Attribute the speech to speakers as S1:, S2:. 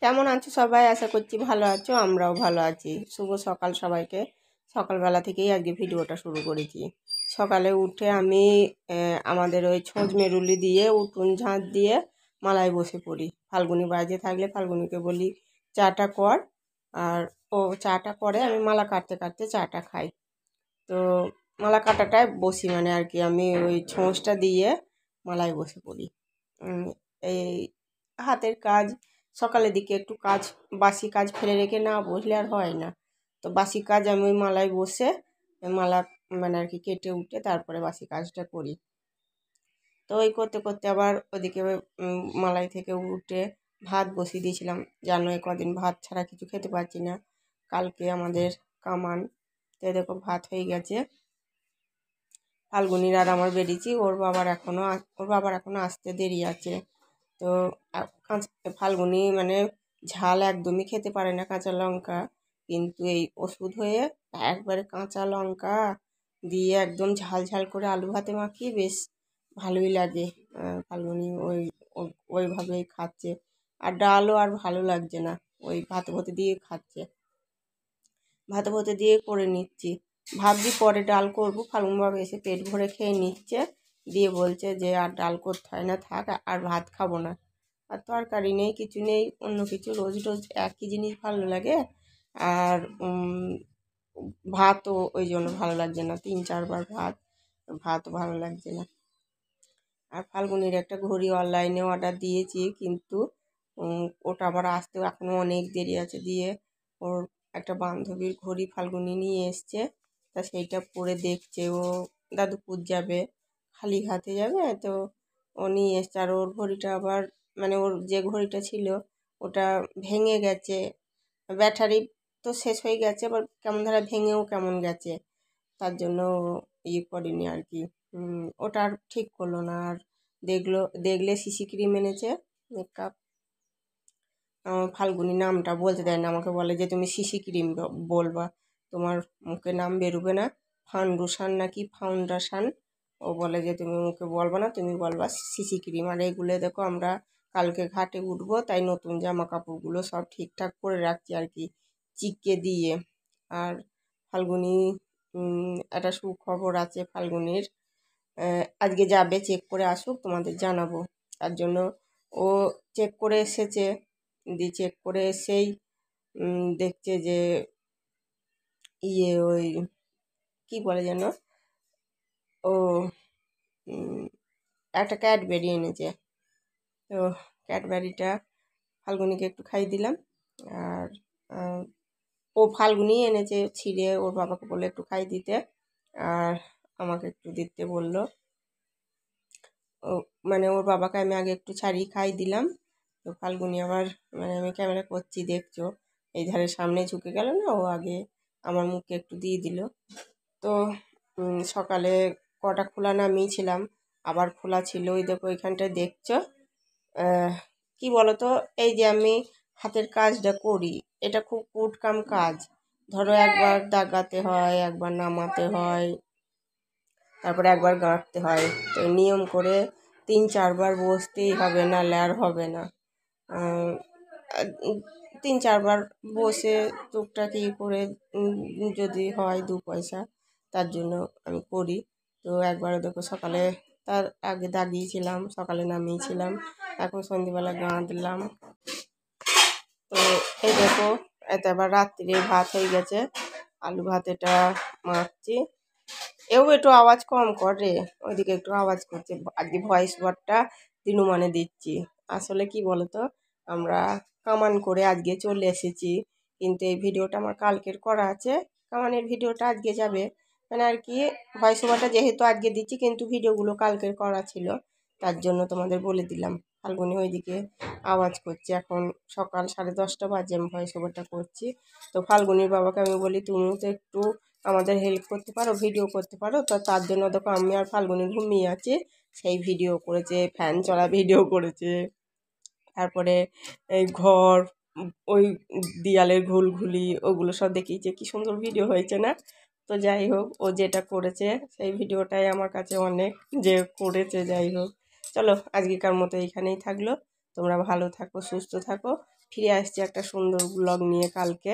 S1: কেমন আছো সবাই? আশা করছি ভালো আছো, আমরাও ভালো আছি। শুভ সকাল সবাইকে। সকালবেলা থেকেই আজকে ভিডিওটা শুরু করেছি। সকালে উঠে আমি আমাদের ওই ছোঁচ মেরুলি দিয়ে উঠোন ঝাঁট দিয়ে মালায় বসে পড়ি। ফাল্গুনি বাড়িতে থাকলে ফাল্গুনিকে বলি চাটা কর, আর ও চাটা করে, আমি মালা কাটতে কাটতে চাটা খাই। তো মালা কাটাটায় বসি, মানে আর কি আমি ওই ছোঁচটা দিয়ে মালায় বসে পড়ি। এই হাতের কাজ, সকালের দিকে একটু কাজ, বাসি কাজ ফেলে রেখে না বসলে আর হয় না। তো বাসি কাজ আমি ওই মালায় বসে মালা মানে আর কি কেটে উঠে তারপরে বাসি কাজটা করি। তো ওই করতে করতে আবার ওদিকে মালাই থেকে উঠে ভাত বসিয়ে দিয়েছিলাম। জানো কদিন ভাত ছাড়া কিছু খেতে পারছি না। কালকে আমাদের কামান, তো দেখো ভাত হয়ে গেছে। ফাল্গুনির আর আমার বেরিয়েছি, ওর বাবার এখনো আসতে দেরি আছে। তো ফাল্গুনি মানে ঝাল একদমই খেতে পারে না, কাঁচা লঙ্কা, কিন্তু এই ওষুধ হয়ে একবারে কাঁচা লঙ্কা দিয়ে একদম ঝাল ঝাল করে আলু ভাতে মাখিয়ে বেশ ভালোই লাগে। ফাল্গুনি ওইভাবেই খাচ্ছে। আর ডালও আর ভালো লাগছে না, ওই ভাতে ভাতে দিয়ে খাচ্ছে, ভাতে ভাতে দিয়ে করে নিচ্ছি। ভাবছি পরে ডাল করবো, ফাল্গুন বাবা এসে পেট ভরে খেয়ে নিচ্ছে, দিয়ে বলছে যে আর ডাল করতে হয় না, থাক, আর ভাত খাবো না। আর তরকারি নেই, কিছু নেই, অন্য কিছু রোজ রোজ একই জিনিস ভালো লাগে। আর ভাতও ওই জন্য ভালো লাগছে না, 3-4 বার ভাতও ভালো লাগছে না। আর ফাল্গুনির একটা ঘড়ি অনলাইনে অর্ডার দিয়েছি, কিন্তু ওটা আবার আসতেও এখনও অনেক দেরি আছে। দিয়ে ওর একটা বান্ধবীর ঘড়ি ফাল্গুনি নিয়ে এসছে, তা সেইটা পরে দেখছে। ও দাদুপুর যাবে, খালি হাতে যাবে, তো ও নিয়ে এসছে। আর ওর ঘড়িটা আবার মানে ওর যে ঘড়িটা ছিল ওটা ভেঙে গেছে, ব্যাটারি তো শেষ হয়ে গেছে, আবার কেমন ধারা ভেঙেও কেমন গেছে, তার জন্য করিনি আর কি। ওটা আর ঠিক করলো না। আর দেখলে সিসি ক্রিম এনেছে মেকআপ। ফাল্গুনি নামটা বলতে দেয় না, আমাকে বলে যে তুমি সিসি ক্রিম বলবা, তোমার মুখে নাম বেরোবে না, ফাউন্ডেশন নাকি ফাউন্ডেশন, ও বলে যে তুমি মুখে বলবা না, তুমি বলবা সিসি ক্রিম। আর এগুলো দেখো আমরা কালকে ঘাটে উঠবো, তাই নতুন জামা কাপড়গুলো সব ঠিকঠাক করে রাখছি আর কি, চিকে দিয়ে। আর ফাল্গুনি একটা সুখবর আছে ফাল্গুনির, আজকে যাবে, চেক করে আসুক, তোমাদের জানাবো। তার জন্য ও চেক করে এসেছে, দিয়ে চেক করে এসেই দেখছে যে ওই কি বলে যেন, ও একটা ক্যাডবেরি এনেছে। তো ক্যাডবেরিটা ফাল্গুনিকে একটু খাইয়ে দিলাম। আর ও ফাল্গুনি এনেছে ছিঁড়ে, ওর বাবাকে বলে একটু খাইয়ে দিতে, আর আমাকে একটু দিতে বললো। ও মানে ওর বাবাকে আমি আগে একটু ছাড়িয়ে খাই দিলাম। তো ফাল্গুনি আবার, মানে আমি ক্যামেরা করছি দেখছো, এই ধারে সামনে ঝুঁকে গেল না, ও আগে আমার মুখে একটু দিয়ে দিল। তো সকালে কটা খোলা নামিয়েছিলাম, আবার খোলা ছিল, ওই দেখো এখানটায় দেখছো। কি বলো তো, এই যে আমি হাতের কাজটা করি, এটা খুব কুটকাম কাজ। ধরো একবার দাগাতে হয়, একবার নামাতে হয়, তারপরে একবার গাঁটতে হয়। তো নিয়ম করে 3-4 বার বসতেই হবে, নাহলে আর হবে না। 3-4 বার বসে টুকটাক করে যদি হয় 2 পয়সা, তার জন্য আমি করি। তো একবার দেখো সকালে তার আগে দাগিয়েছিলাম, সকালে নামিয়েছিলাম, এখন সন্ধ্যেবেলা গাঁদলাম। তো এই দেখো, এত আবার রাত্রে ভাত হয়ে গেছে, আলু ভাত এটা মাখছি। একটু আওয়াজ কম করে, ওইদিকে একটু আওয়াজ করছে। আজকে ভয়েস ওভারটা দিনুমানে দিচ্ছি। আসলে কি বলতো, আমরা কামান করে আজকে চলে এসেছি, কিন্তু এই ভিডিওটা আমার কালকের করা আছে। কামানের ভিডিওটা আজকে যাবে, মানে আর কি ভয়েস ওভারটা যেহেতু আজকে দিচ্ছি, কিন্তু ভিডিওগুলো কালকের করা ছিল, তার জন্য তোমাদের বলে দিলাম। ফাল্গুনি ওইদিকে আওয়াজ করছে। এখন সকাল 10:30 বাজে, আমি ভয়েস ওভারটা করছি। তো ফাল্গুনির বাবাকে আমি বলি তুমিও তো একটু আমাদের হেল্প করতে পারো, ভিডিও করতে পারো। তো তার জন্য দেখো আমি আর ফাল্গুনি ঘুমিয়ে আছি, সেই ভিডিও করেছে, ফ্যান চলা ভিডিও করেছে, তারপরে এই ঘর, ওই দেয়ালের ঘুলঘুলি, ওগুলো সব দেখিয়েছে। কি সুন্দর ভিডিও হয়েছে না? তো যাই হোক, ও যেটা করেছে সেই ভিডিওটাই আমার কাছে অনেক, যে করেছে। যাই হোক, চলো আজকেকার মতো এখানেই থাকলো। তোমরা ভালো থাকো, সুস্থ থাকো, ফিরে আসছি একটা সুন্দর ব্লগ নিয়ে কালকে।